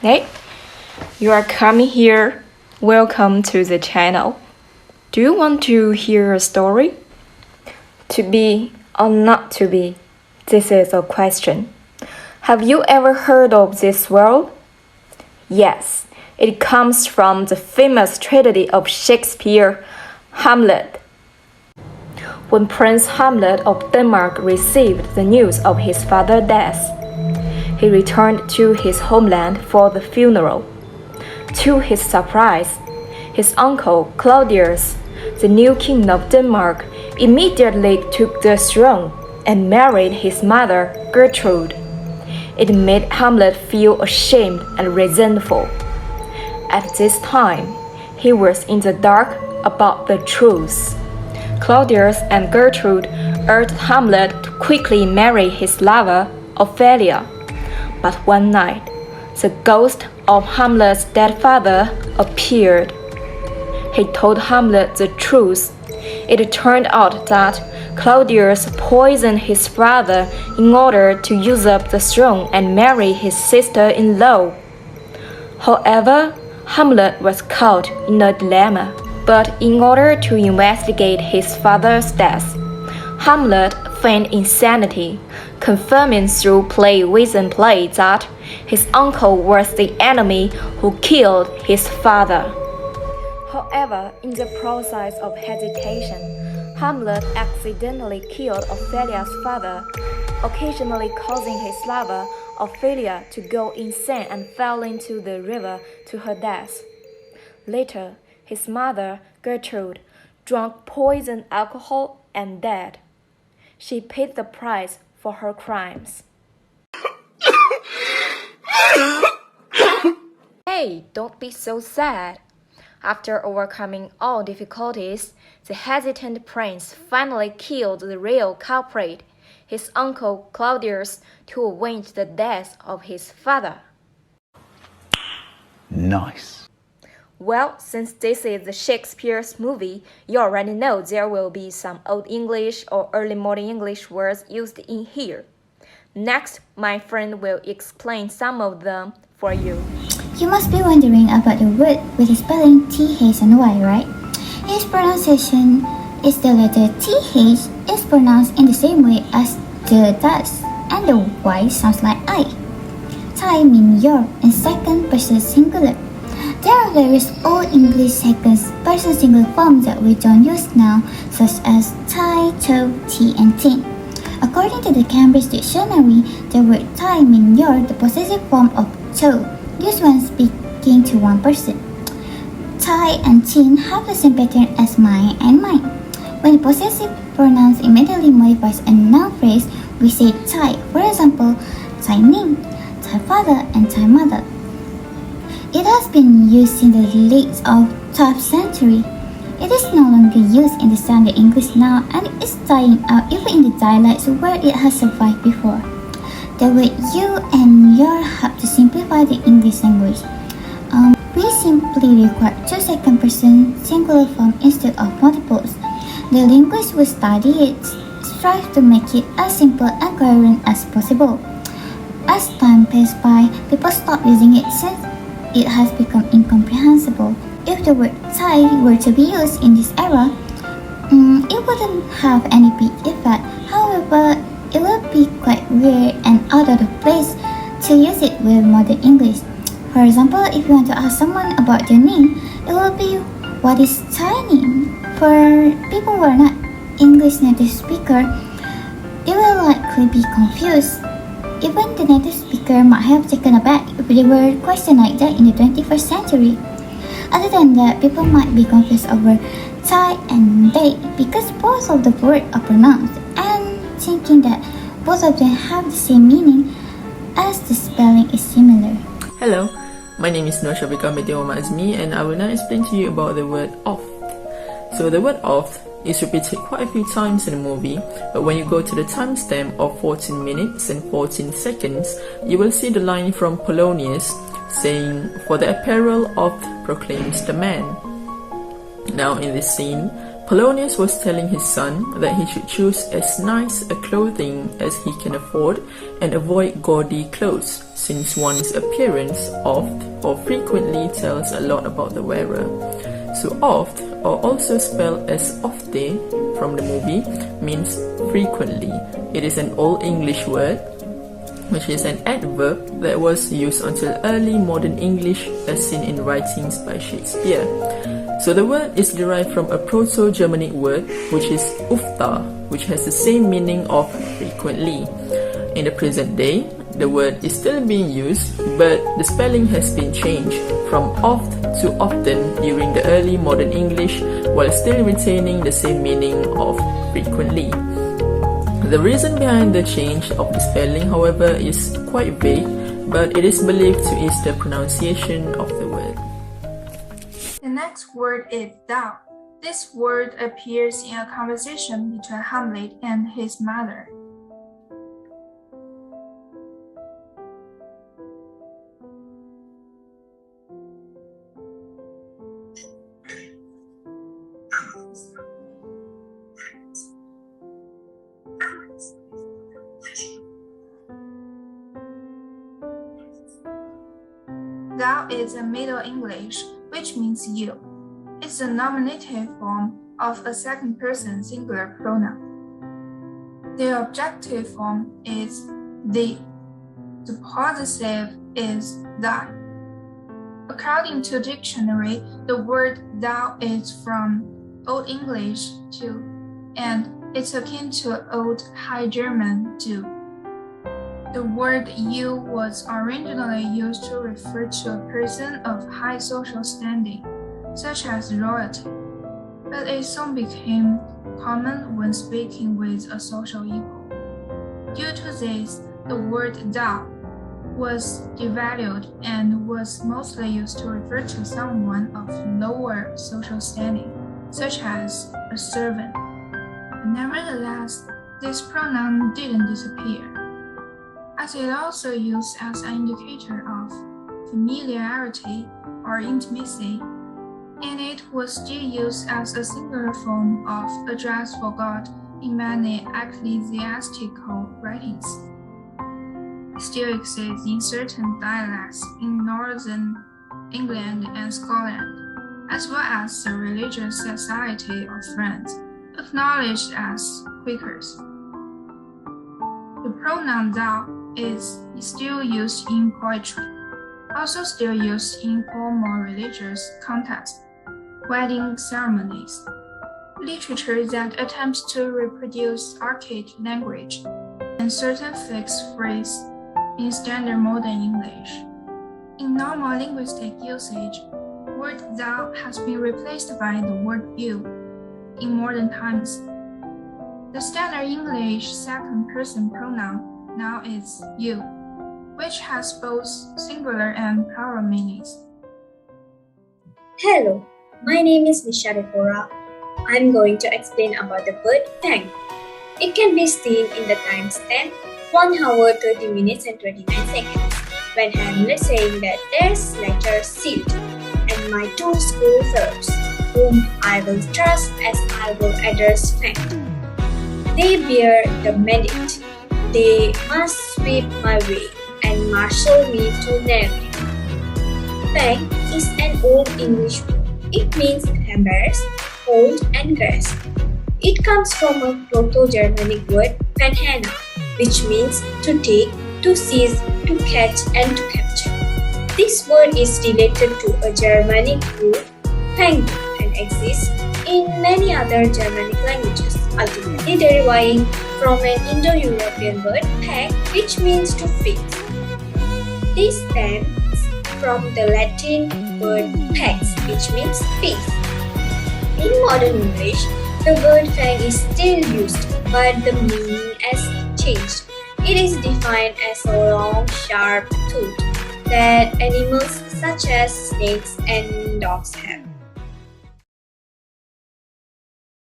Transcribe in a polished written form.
Hey, you are coming here. Welcome to the channel. Do you want to hear a story? To be or not to be? This is a question. Have you ever heard of this world? Yes, it comes from the famous tragedy of Shakespeare, Hamlet. When Prince Hamlet of Denmark received the news of his father's death, he returned to his homeland for the funeral. To his surprise, his uncle Claudius, the new king of Denmark, immediately took the throne and married his mother Gertrude. It made Hamlet feel ashamed and resentful. At this time, he was in the dark about the truth. Claudius and Gertrude urged Hamlet to quickly marry his lover, Ophelia. But one night, the ghost of Hamlet's dead father appeared. He told Hamlet the truth. It turned out that Claudius poisoned his father in order to usurp the throne and marry his sister-in-law. However, Hamlet was caught in a dilemma. But in order to investigate his father's death, Hamlet feigned insanity, confirming through play within play that his uncle was the enemy who killed his father. However, in the process of hesitation, Hamlet accidentally killed Ophelia's father, occasionally causing his lover, Ophelia, to go insane and fell into the river to her death. Later, his mother, Gertrude, drank poisoned alcohol and died. She paid the price for her crimes. Hey, don't be so sad. After overcoming all difficulties, the hesitant prince finally killed the real culprit, his uncle Claudius, to avenge the death of his father. Nice. Well, since this is the Shakespeare's movie, you already know there will be some Old English or early modern English words used in here. Next, my friend will explain some of them for you. You must be wondering about the word with the spelling TH and Y, right? Its pronunciation is the letter TH is pronounced in the same way as the does, and the Y sounds like I. Tai means your in second person singular. There are various Old English second person singular forms that we don't use now, such as tie, toe, tea, and tin. According to the Cambridge Dictionary, the word tie means your, the possessive form of toe, used when speaking to one person. Tie and tin have the same pattern as mine and mine. When the possessive pronoun immediately modifies a noun phrase, we say tie. For example, tie name, tie father, and tie mother. It has been used in the late 12th century. It is no longer used in the standard English now and is dying out even in the dialects where it has survived before. The word you and your help to simplify the English language. We simply require two second person singular form instead of multiples. The linguists who study it strive to make it as simple and coherent as possible. As time passed by, people stopped using it since it has become incomprehensible. If the word tie were to be used in this era, it wouldn't have any big effect. However, it would be quite weird and out of the place to use it with modern English. For example, if you want to ask someone about their name, it will be, what is Thai name? For people who are not English native speaker, they will likely be confused. Even the native speaker might have taken aback if they were questioned like that in the 21st century. Other than that, people might be confused over Thai and they because both of the words are pronounced and thinking that both of them have the same meaning as the spelling is similar. Hello, my name is Nur Syafiqah Meteoma Azmi and I will now explain to you about the word oft. So the word oft is repeated quite a few times in the movie, but when you go to the timestamp of 14 minutes and 14 seconds, you will see the line from Polonius saying, "For the apparel oft proclaims the man." Now in this scene, Polonius was telling his son that he should choose as nice a clothing as he can afford and avoid gaudy clothes, since one's appearance oft or frequently tells a lot about the wearer. So oft, or also spelled as ofte from the movie, means frequently. It is an Old English word, which is an adverb that was used until early modern English as seen in writings by Shakespeare. So the word is derived from a Proto-Germanic word which is ufta, which has the same meaning of frequently. In the present day, the word is still being used, but the spelling has been changed from oft to often during the early modern English, while still retaining the same meaning of frequently. The reason behind the change of the spelling, however, is quite vague, but it is believed to ease the pronunciation of the word. The next word is thou. This word appears in a conversation between Hamlet and his mother. Thou is a Middle English, which means you. It's a nominative form of a second person singular pronoun. The objective form is thee. The possessive is thy. According to dictionary, the word thou is from Old English too, and it's akin to Old High German du. The word you was originally used to refer to a person of high social standing, such as royalty, but it soon became common when speaking with a social equal. Due to this, the word thou was devalued and was mostly used to refer to someone of lower social standing, such as a servant. Nevertheless, this pronoun didn't disappear, as it also used as an indicator of familiarity or intimacy, and it was still used as a singular form of address for God in many ecclesiastical writings. It still exists in certain dialects in northern England and Scotland, as well as the religious society of France, acknowledged as Quakers. The pronoun thou is still used in poetry, also still used in formal religious contexts, wedding ceremonies, literature that attempts to reproduce archaic language, and certain fixed phrases in standard modern English. In normal linguistic usage, the word thou has been replaced by the word you in modern times. The standard English second-person pronoun now is you, which has both singular and plural meanings. Hello, my name is Nisha Dekora. I'm going to explain about the word thank. It can be seen in the timestamp 1 hour 30 minutes and 29 seconds, when Hamlet saying that there's letter sealed, and my 2 school fellows, whom I will trust as I will address thank. They bear the mandate. They must sweep my way and marshal me to navigate. Thank is an Old English word. It means embarrass, hold, and grasp. It comes from a Proto-Germanic word "fanhana," which means to take, to seize, to catch, and to capture. This word is related to a Germanic root "fang" and exists in many other Germanic languages, ultimately deriving from an Indo-European word "pag," which means to fix. This stems from the Latin word "pax," which means peace. In modern English, the word "fang" is still used, but the meaning has changed. It is defined as a long, sharp tooth that animals such as snakes and dogs have.